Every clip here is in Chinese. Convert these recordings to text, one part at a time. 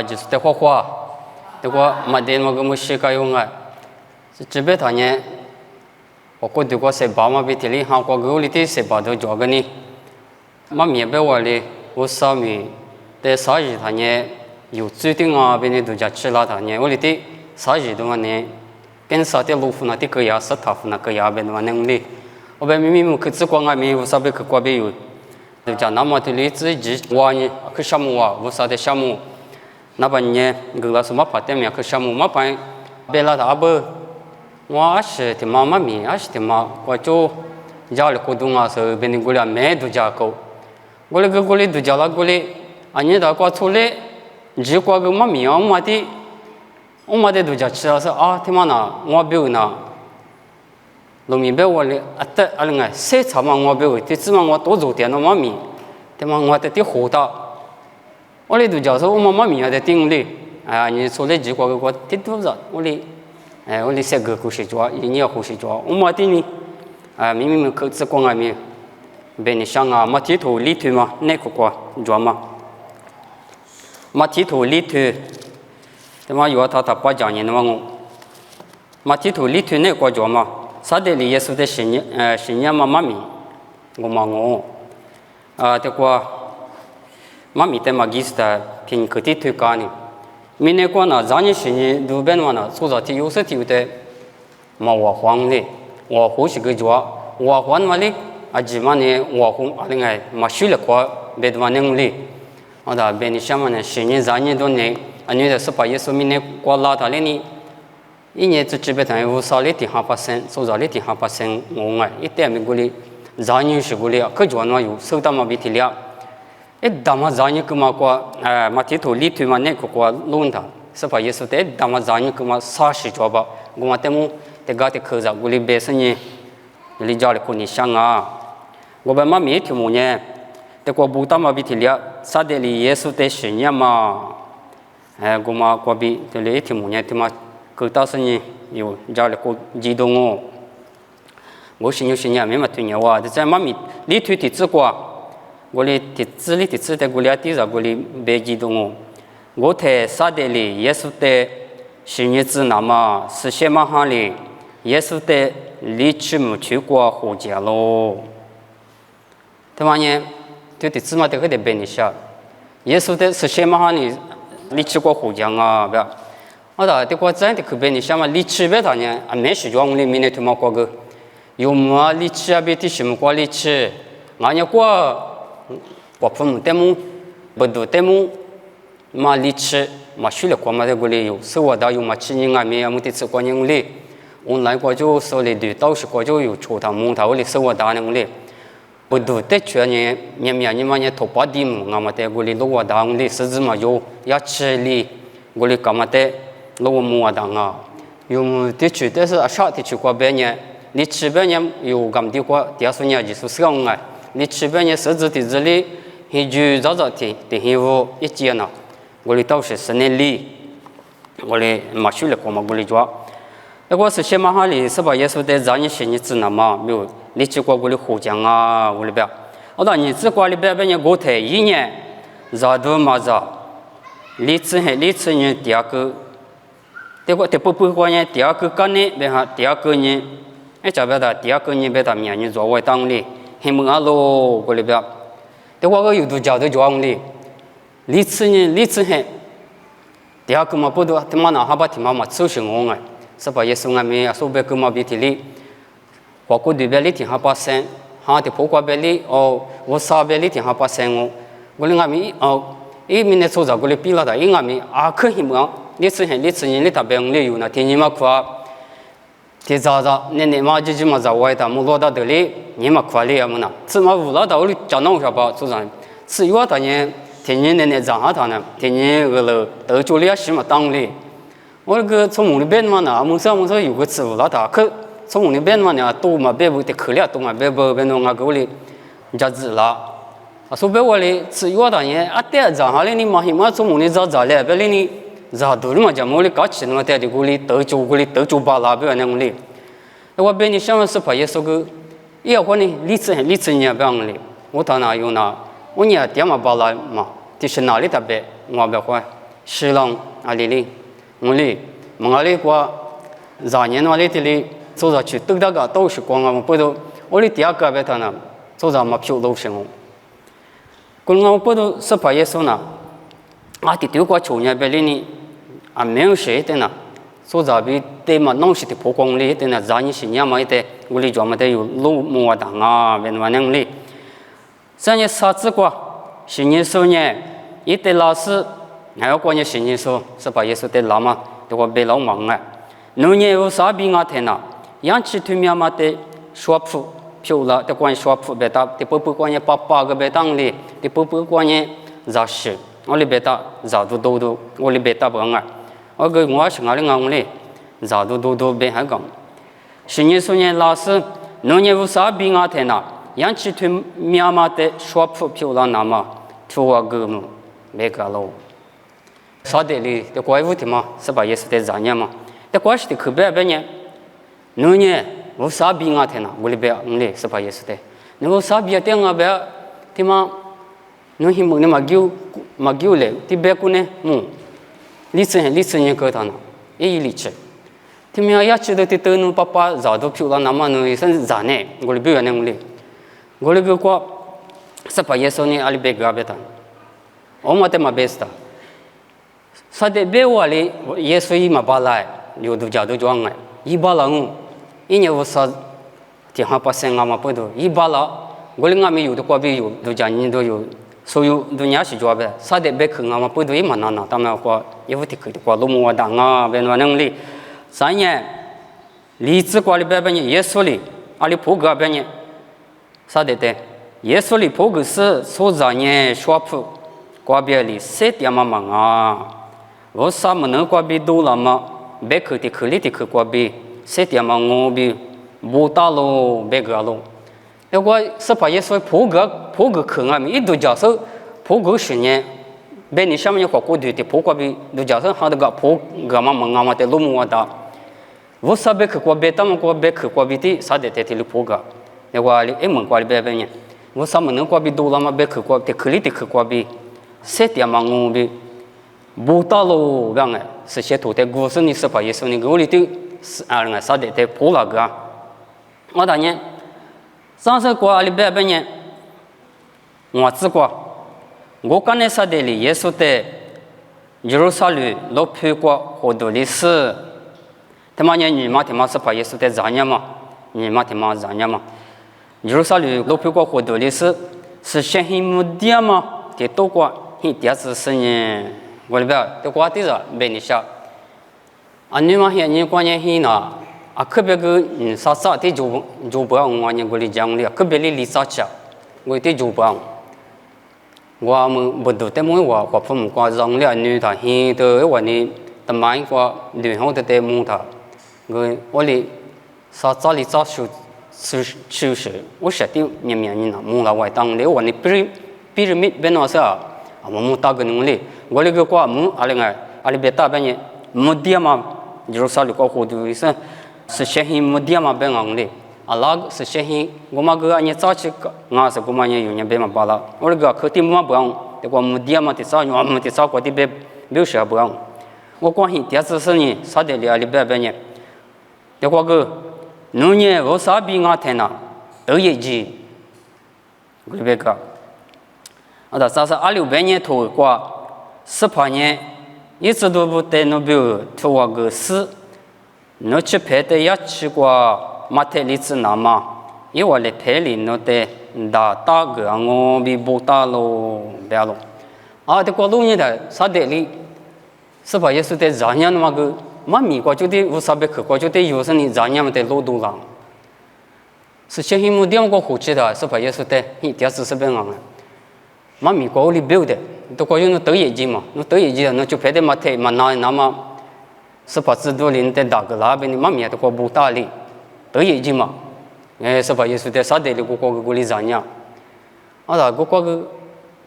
就是在画画，这个没得么个么些个用啊，这边他呢，我过这个谁把嘛别提里，韩国个里的谁把都做个呢，嘛面别话哩，我上面在啥日他呢，有指定啊，别呢都家吃了他呢，我里的啥日都嘛呢，跟啥的路夫那的个呀，啥他夫那个呀，别嘛能哩，我别明明去只光啊，没有啥别去过别有。就讲那么的例子，我呢去项目啊，我啥的项目，那半年个老师嘛怕点样去项目嘛怕，别了他不，我是的妈妈咪，是的妈，我就家里活动啊，是别人过来没度假够，过来度假了过来，你到过出来，只过个妈咪啊，我嘛的度假吃了是啊，他妈那我别那。农民别我哩，得个谁查嘛我别会，这只嘛我多做点那妈咪，对嘛我得活到，我哩都叫说我妈咪还得顶哩，你出来几个个得多少，我哩三个呼吸抓，你要呼吸抓，我没顶哩，明明口子光面，别你想啊，没剃头理头嘛，那个quoi抓嘛，没剃头理头，对嘛有他不讲你那么我，没剃头理头那个抓嘛。啥的里耶稣的信仰嘛妈咪，我嘛我，这个妈咪的嘛意思的偏个体推广呢，明年过呢，咱们信仰路边嘛呢，做着有时候的嘛我黄的，我呼是个做，我黄嘛哩，几嘛呢我红嘛修了过，别的嘛能哩，的别你想嘛呢，信仰咱们都呢，你的是把耶稣明年过拉他哩呢。一年这边谈有少哩点哈%，收入哩点哈%，我爱一点没过哩，咱有是过哩，可就那有收到嘛别提了，一打嘛咱有个嘛过，嘛提头里头嘛那个过弄他，是把耶稣的打嘛咱有个嘛啥事做吧，我嘛得么得搞得口罩过哩别生呢，你家里过你想啊，我把嘛没条么呢，得过不打嘛别提了，啥的哩耶稣的信仰嘛，我嘛过比得哩一条么呢，对嘛。个当时呢，有家里过激动哦，我信仰没嘛推牛啊，在妈咪里头的这个，我哩的这里的这的过来地上过哩别激动哦，我在啥的里耶稣的信仰子那么是些嘛哈哩，耶稣的里去没去过活家咯，他妈呢，对的芝麻的个的别你下，耶稣的是些嘛哈哩，里去过活家啊，不要。这个真的可别你想嘛，理吃别他呢，没事就我们明年他妈过个，有么理吃啊别的什么过理吃，俺家过父母的么，不多的么，嘛理吃，嘛学了过嘛的过哩有，生活到有嘛吃人啊没有么的吃过人哩，我来过就手里的到时过就有出头木头哩生活到人哩，不多的全呢，面嘛呢头发的么，俺们的过哩路我到哩，甚至嘛有要吃哩，过哩干嘛的。那我们当啊，有的去但是少的去过别年，你吃别年有咁的过，第二数年就是香啊，你吃别年甚至的这里，很久早的很有一节呢，我哋到时10年里，我哋马修了过嘛，我哋做，那个是些嘛哈里是把耶稣的让你信你知道嘛，没有，你去过我哋湖江啊，我哋边，我当你只过里边年过台1年，热度嘛热，你只年第二个。这个这不过呢，第二个干呢，别哈第二个呢，这边的第二个呢，别的面呢做外当哩，很猛啊喽，过里边，这个有度假的做哩，历次很，第二个嘛不多，他妈那哈把他妈收拾我哎，是把耶稣俺们说别个嘛别提哩，包括对别哩听哈把声，哈的破过别哩哦，我啥别哩听哈把声哦，我哩俺们哦，明年做着过哩比了的，俺们可很猛。历次你特别用有那天你嘛夸，天早你嘛就嘛在外头，木落到这里，你嘛夸哩么呢？怎么无老到里讲弄啥吧？做上，是有的呢，天你那长下头呢，天你个了到处里什么当哩？我个从梦里边嘛呢，梦上有个词无老头，可从梦里边嘛呢，多嘛别不得可怜多嘛别不别弄个个里，家子啦。说别我哩，是有的呢，点长下哩你嘛嘛从梦里找来，别哩你。热度嘛，就冇哩搞起那点的过哩，德州巴拉别那种哩。我别你想是怕耶稣个，要话呢，历次你也别样哩。我到哪有哪，我呢点嘛巴拉嘛，就是哪里特别，我别话，是让阿里哩，我哩，我哩过2年我哩这里做着去，都大家都是光我不都，我哩第二个别他呢，做着嘛票都是我，光我不都是把耶稣呢，啊，第六个去年别哩呢，啊没有谁的呢。做着比对嘛，弄些的曝光率的呢，让你新年嘛一点，我哩专门得有路木啊当啊，变完能力。这些啥子过？新年时呢，一对老师，还要过年新年时，是把耶稣得老嘛，对我别老忙啊。农业有啥比我天呐？养起对面嘛得说铺，漂了，得关说铺别打，得不关年8个别当哩，得不关年热事，我哩别打热都，我哩别打不啊。我个我是哪里讲嘞？早都别还讲。新年时呢，老师，农业有啥比我天呐？养起对面嘛的说铺漂亮那么，图我个么没个喽。啥的哩？的怪物的嘛，是把也是在咱年嘛。的怪是的可别呢，农业有啥比我天呐？我哩别嘞，是把也是的。你有啥比的我别的嘛？农业么你嘛叫嘞，的别个呢么？历史人个他呢，也历史。他们要知道的都能把早都漂亮，那么呢，是咋呢？我哩不要那么哩，我哩个过，是把耶稣呢，阿里别个别他，我们得嘛别是的。啥的别话哩，耶稣伊嘛把来，有都叫都装哎，伊把了我，一年我啥，天下把生俺嘛不都，伊把了，我哩俺们有的过别有，都讲人都有。所有都伢是做呗，啥的别去俺们不对嘛那，他们过也不提去的过路木当啊，别那能力，3年，例子过里边呢，耶稣里，阿里普个边呢，啥的的，耶稣里普个是所在呢，说普，过边里7点嘛忙啊，我啥么能过边多了嘛，别去的去里的去过边7点嘛我边不打喽，别个喽。如果是把耶稣普个去啊，一度假设普个10年，别你上面有过的普个比度假设好的个普个嘛忙嘛的路木的，我啥别去过别他们过别去过别的啥的的的普个，如果里门过里别别呢，我啥么能过别多了嘛别去过的去里的去过别7点嘛我别不到喽，这样哎，是些土的故事你是把耶稣你我里的啊啥的的普了个，我当年。上次过里边呢，我只过，我刚才说的里耶稣的耶路撒冷老皮过好多历史，他妈呢你妈他妈是把耶稣的咱年嘛，你妈他妈咱年嘛，耶路撒冷老皮过好多历史是先很目的嘛，的多过很第二次是呢，我里边的过的是没你想，啊你妈现你关键很呐。啊，特别个啥的就不让我呢，我哩讲哩，特别哩啥吃，我的就不让。我们不都得么我父母过让了女的，现在我呢，他妈一个女孩子得么他，我哩啥哩啥是，我晓得面人呐，么了我当哩我呢，比如没别那啥，啊我打个弄哩，我哩个过么阿里别打别呢，么点嘛，就是啥哩个活动意思。是先很目的嘛，别昂哩，啊，那是先很，我嘛个你早起个，我是我嘛呢有人别嘛巴拉，我那个课题嘛不让，这个目的嘛的啥，我们的啥个的别没有啥不让，我关心第二次是呢，啥的里别呢，这个农业我啥比我天呐，都业绩，我别个，啊，他啥是26年头过18年，一直都不得那边头我个死。侬去拍的也去过马特里子那嘛，因为来拍里侬的打个我比不打喽，别喽。啊，这个路呢的啥的里，是把耶稣的咱样那个，嘛米国就得无啥别去过，就得有时你咱样的路途上，是先目的我火气的，是把耶稣的，你第二次是别样的，嘛米国里标的，都关于侬得业绩嘛，侬得业绩，侬就拍的马特嘛那么。是把制度里的打个那边的妈咪的过不大力，得业绩嘛？是把耶稣的啥的里过里咱样，啊，那个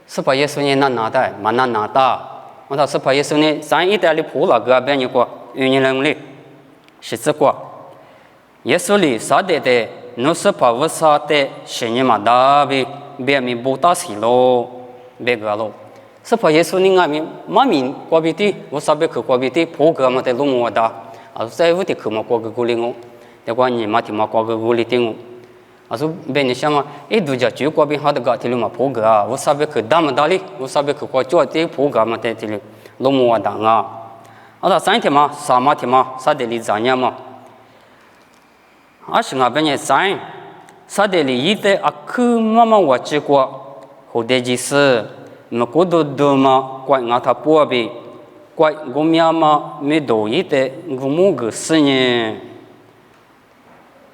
是把耶稣呢拿的，嘛拿的，我说是把耶稣呢，咱一代里普了个边一个有人里，是这个，耶稣里啥的，侬是把我啥的，是你嘛大别米不大西喽，别个喽，是怕耶稣你阿咪妈咪过比的，我啥别去过比的，破个嘛在路么大，啊，在屋的去嘛过个古里我，แต่ว่า你嘛提嘛过个古里的我，啊，说别你想嘛，度假就过比好的个提路嘛破个啊，我啥别去大么大哩，我啥别去过叫的破个嘛在提路路么大啊，啊，那三天嘛，啥嘛天嘛，啥的里咋样嘛？啊，是俺别人三，啥的里一的啊，去妈妈我吃过，后的几次。mà cố đồ đồ mà quay ngã tháp bùa bị quay gồm nhà mà mấy đồ ý tế gồm mua cái sự nhé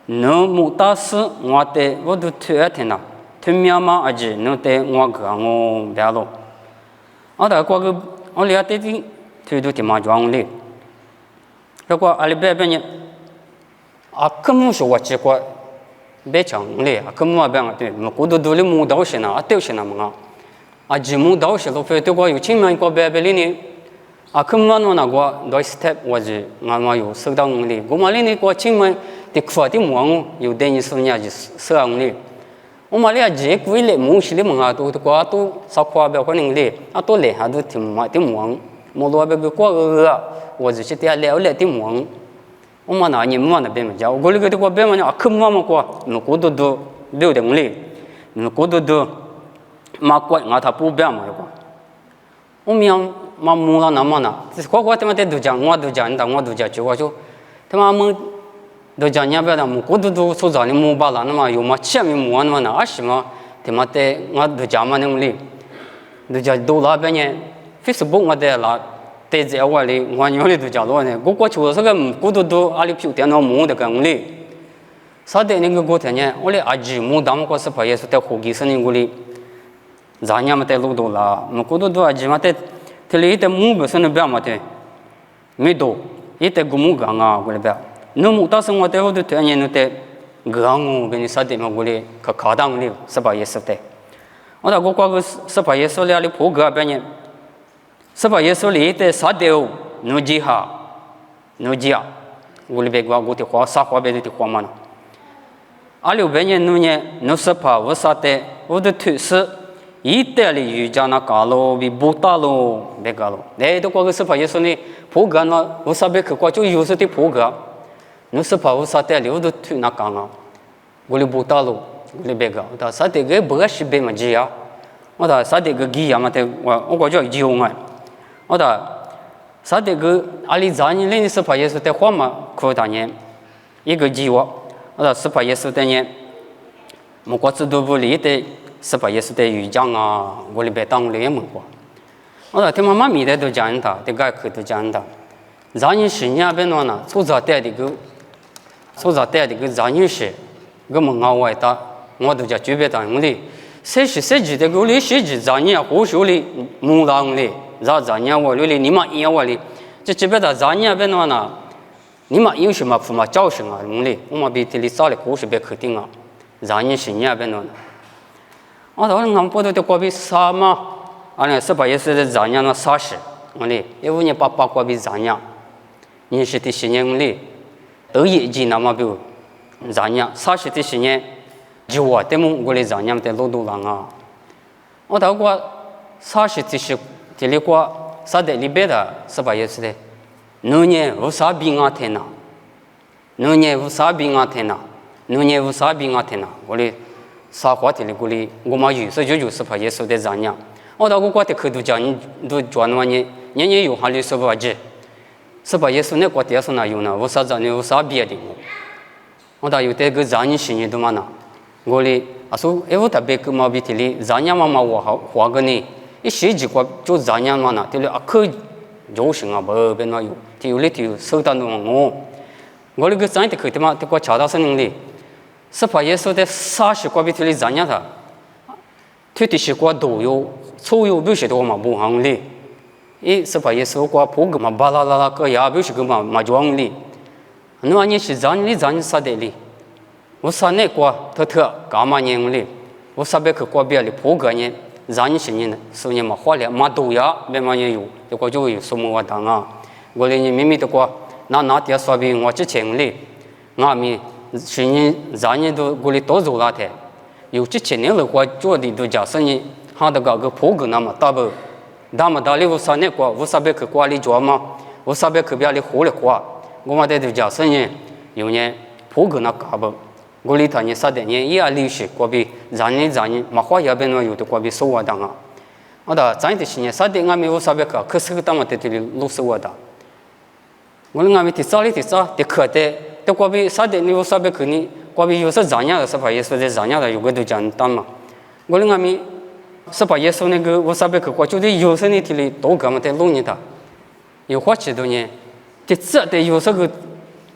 nếu mua ta sự ngã tế vô đồ thuê thế nào thuê nhà mà ở gì nếu tế ngã cái ngô bé lo ở đó qua cái ở đây tế thì thuê đồ thì mà chọn đi rồi qua ở đây bên nhé à không mua số vật chất qua bé chẳng đi à không mua bé ngã tế mà cố đồ đồ lấy mua đâu xem nào ở đâu xem nào mà啊，节目到时候非对我有钱嘛，过白白里呢，啊，可能我那个到 step 或者俺们有适当的，我们里呢过钱嘛，的快的忙有等于说人家适当的，我们里这贵嘞，忙些的忙啊，都过少花不可能的，啊，多嘞还都挺忙，没多别个过个，或者是点聊的忙，我们那你们那边嘛叫，我那个的过边嘛啊，可能嘛过，那过都六点哩，那过都。mà quậy ngã tháp bùa bèo mà quá, ông miang mà mua là nằm mà nè, quá thì mà để đồ giả ngõ đồ giả chịu quá chứ, thì mà mua đồ giả nhà bèo là mua cố đồ số giả này mua bao là mà yêu mà chia mình mua mà nè, à xí mà thì mà để ngõ đồ giả mà nên li, đồ giả đồ là bên nhé, Facebook mà để là để dễ quá li, ngõ nhiều li đồ giả luôn này, cố chịu sao cái cố đồ ali phiêu tiền nó mua được cái li, sao để những cái cố thế nhé, ông li aji mua đam có sự phải sự theo hồ kỳ sinh những li Zanya mate lo do la, mukudo do aji mate, tele ite mu be sene be mate, mido, ite gumu ganga gule be, no muta sung mate ho do te anye no te gangu beni sade ma gule ka kadang li saba yesate. Oda go kwa saba yeso le ali po ga be nye, saba yeso le ite sade o no jiha, no jia, gule be gwa go te kwa sa kwa be te kwa mana. Ali be nye no nye no sapa wasate o do tu se 이때리 유자나 가로 비보타로 베가로 내도 거기서 봐 예수님 보가나 우사베 그거 저 요새도 보가 누서 봐 우사때 려도 튀나 강아 우리 보타로 우리 베가 다 사대게 버시베 마지야 어다 사대게 기야마테 어거 저 지용아 어다 사대게 알리자니 레니서 봐 예수 때 화마 그다니 이거 지와 어다 스파 예수 때니 뭐고츠도 불리 때是把耶稣的语讲啊，我里边当联盟过。我说他妈妈咪的都讲他，这个可都讲他。让你十年边呢，做着带的个让你是，个么我外的，我都叫准备当的。谁的个里谁让你胡说里木浪里，让你我里你妈一我里，这边的让你边呢，你妈有什么父母教训啊？我们比这里少的胡说别肯定啊，让你十年边呢。我说俺不都得过比啥嘛？俺是把也是让人那啥事，我哩，因为你爸过比让人，你是的十年哩，都业绩那么比让人啥事的十年，就我的么我哩让人的路途lang啊。我到过啥事的是这里过啥的里边的是把也是的，农业无啥病啊天呐，农业无啥病啊天呐，我哩。啥话题里古里，我嘛有时就是怕耶稣的让人，我到我的口头讲，你都讲那你有哈里说不着，是把耶稣那国地上那有呢，我啥让你有啥别的我到有这个让人心里头嘛呢，我里啊说，我特别个毛病里，让人嘛我好话个呢，一些几个就让人嘛呢，这里啊可就是啊不变那有，有里头收到那我那个咱的口头嘛，这个查到是能力。是把耶稣的啥时过比提里怎样的，推的是过都有，所有表示都嘛不行哩，是把耶稣过不个嘛巴拉拉个也表示个嘛装哩，那你是咱啥的哩，我啥那过特干嘛年哩，我啥别去过别哩不个呢，咱是呢，所以嘛花了嘛都呀，别嘛也有，这个就有什么我当啊，我哩你明明的过那点说比我之前哩，我咪。是你让你都过来多走那天，有这些年了，我做的都假设你，他的个破个那么大不，达么达里乌萨那过乌萨贝克瓜里做嘛，乌萨贝克边里活的瓜，我们在这家生意有呢普个那嘎巴，我里头呢啥的呢也历史过比咱呢马花也边有的过比收我当啊，我的咱的是呢啥的俺们乌萨贝克可是个当么的这里路收我的，我们俺们的啥的可的过比啥的你乌萨贝克呢？过比有时咱家的是把耶稣在咱家的有个都讲当嘛，我们俺们。是把耶稣那个我啥别去过，就得有时那天里多干嘛在弄你的，有花几多年，这这得有时个，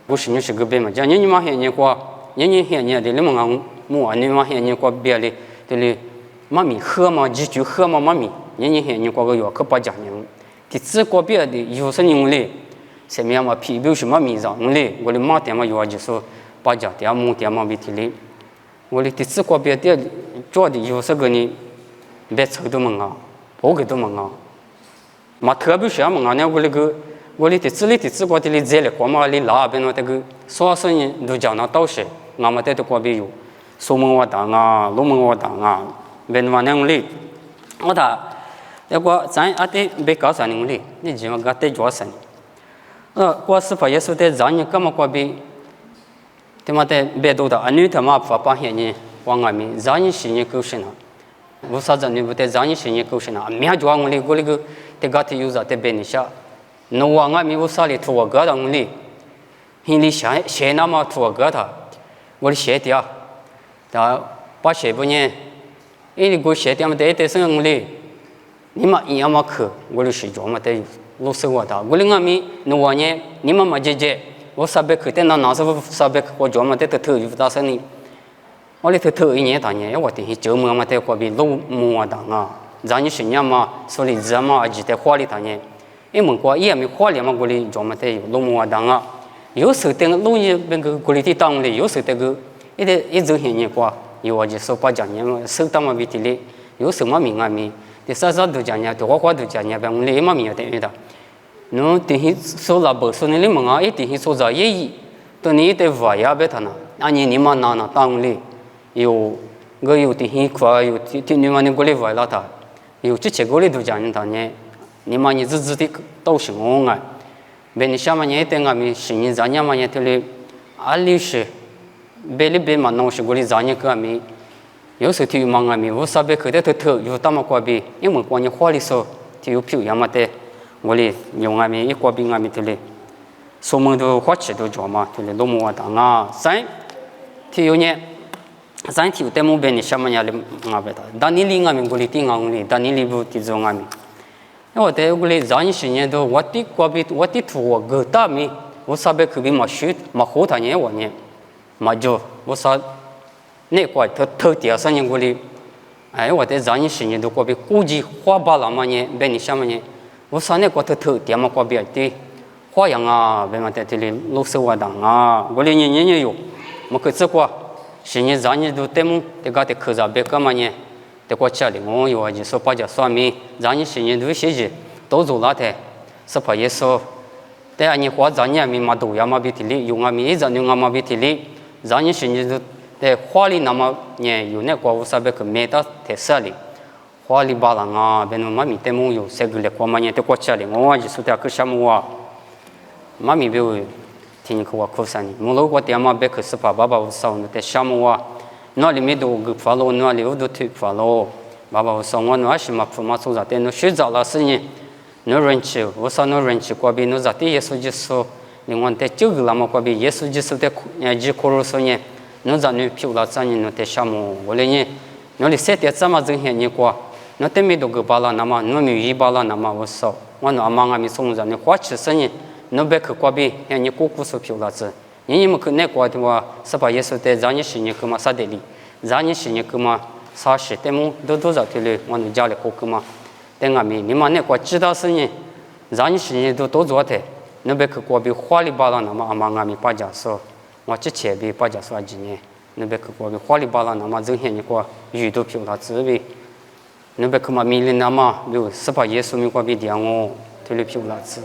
我是你是个别嘛，讲你妈现你过，你现你的你们讲我你妈现你过别的，这里妈咪喝嘛，几句喝嘛妈咪，你现你过个药可不讲人，这这过别的有时你嘞，什么样嘛皮表是妈咪上嘞，我的妈点嘛药就说把讲点么点嘛别提哩，我的这这过别的做的有时个呢。别愁都忙啊，我给都忙啊，嘛特别是忙啊，那我的这个的里这里过嘛里拉边那这个所有人都讲那都是，俺们这都过边有，苏门我当啊，龙门我当啊，别那那里，我他那个咱阿得别搞啥呢里，你只嘛搞得做啥呢？过是怕也是得咱你干嘛过边，他妈的别多的，安女他妈发现呢，往外面咱你心里够深啊。我啥子你不得让你心里高兴啊？明就我哩个哩个，得搞得有啥得别你下，那我俺们我啥哩图我搞的我哩，心里想那么图我搞他，我哩写的啊，但把写不呢，因为我写的嘛得是我哩，你嘛一样嘛去，我哩是做嘛得老师我的，我哩俺们那我呢，你们嘛姐，我啥别去，但那时候啥别去我做嘛得头有大生意。我里头一年当年，我等周末嘛在过边路摸当啊，咱你新年嘛，所以日嘛就在花里当年，因为过也没花里嘛，过里做嘛在路摸当啊，有时候等路一那个过里的当里，有时候这个一直现年过，有我就说把讲年嘛，手当嘛比的里，有时嘛明啊明，的啥都讲年，的花都讲年，别我里嘛明等于的，侬等于说那不说你们啊，一等于说这一，等你得玩呀别他那，按你嘛那当里。有我有的很快有你嘛你过来玩了他，有这些过来都讲你当年，你嘛你自己的都是我爱，别你下嘛你等俺们新年咱家嘛你这里阿里是，别里别嘛弄是过来咱家个俺们，有时体育嘛俺们我啥别去的头有他妈过边，因为过年花里说体育票要么的，我哩用俺们一过边俺们这里，什么都花钱都做嘛，这里都没当啊，三体育呢。咱体育在某边的什么样的啊？别的，但你离俺们过里挺昂哩，但你离不提中俺们。我在过里咱新年都我的过边我的图我个大米，我啥别去边嘛学嘛好他年我呢，嘛就我啥那块头第二三年过里，哎，我在咱新年都过边估计花巴了嘛呢，边的什么呢？我啥那块头第二嘛过边的花样啊，边嘛在这里老手我当啊，我里年有，我可这过。新年咱年都得么得搞得客家别个嘛呢？得过家里我有就说把家算命，咱年新年都写起都做那的，是怕也说，但俺年花咱年咪嘛都要嘛别提哩，用俺咪一咱用俺嘛别提哩，咱年新年都在花里那么呢有那个我啥别个没到太少哩，花里巴郎啊，别弄嘛咪得么有谁个来过嘛呢？得过家里我就说得个什么啊，嘛咪别会。听个我口上呢，我如果点嘛别去是怕爸爸我烧呢，在项目啊，那里面都个发了，那里我都推发了，爸爸我烧我那是嘛不嘛做啥的，那学着了是呢，那人气，我说那人气过比那咋的耶稣就说，另外在这个那么过比耶稣就说在几口肉说呢，那咋你漂了咋呢？那在项目，我来呢，那里三点怎么整些呢过，那对面都个巴了那么，那没一巴了那么我烧，我那妈俺们送着你花吃生呢。那别去过边，像你姑姑说漂了子，你们去那过的话，是把耶稣在让你新年去嘛啥的哩，让你新年去嘛啥事，但么都在这里，我们家里过去嘛，但俺们你们那过知道是呢，让你新年都做的，那别去过边花里巴拉那么阿妈俺们把家说，我之前边把家说几年，那别去过边花里巴拉那么整天你过鱼都漂了子呗，那别去嘛米里那么有是把耶稣们过边点我，这里漂了子。